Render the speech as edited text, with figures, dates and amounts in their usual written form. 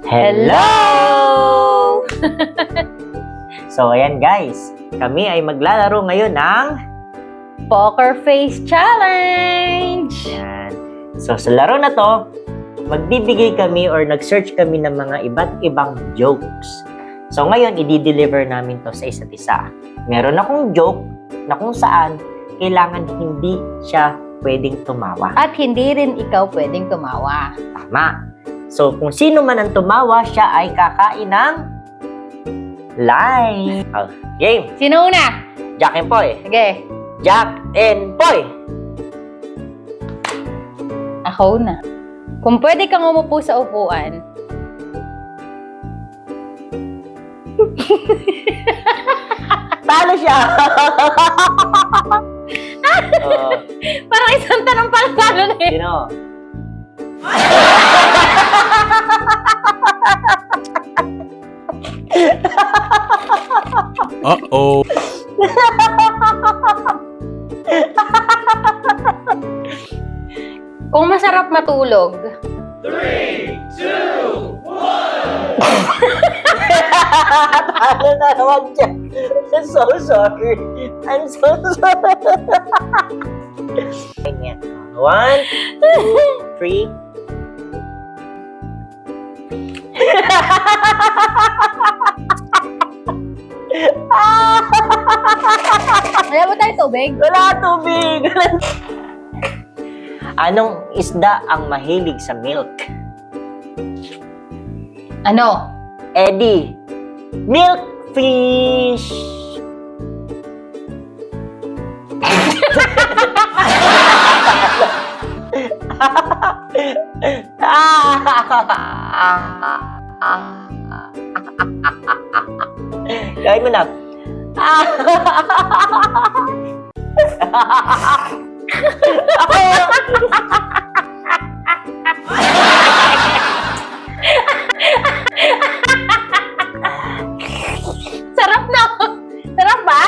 Hello! So, ayan guys. Kami ay maglalaro ngayon ng Poker Face Challenge! Ayan. So, sa laro na to, magbibigay kami or nag-search kami ng mga iba't ibang jokes. So, ngayon, i-deliver namin to sa isa't isa. Meron akong joke na kung saan kailangan hindi siya pwedeng tumawa. At hindi rin ikaw pwedeng tumawa. Tama. So, kung sino man ang tumawa, siya ay kakain ng line. Oh, game. Sino una? Jack and Poy. Sige, Jack and Poy. ako na. Kung pwede kang umupo sa upuan, Talo siya. Oh, parang isang tanong pala talo na eh. sino? Uh-oh. Kung masarap matulog, Talo na naman siya. I'm so sorry. I'm so sorry. Ganyan. 1, 2, 3. wala ba tayo tubig? Wala tubig. Anong isda ang mahilig sa milk? Ano? Eddie. Milkfish. Gawin mo na. Sarap na! Sarap ba?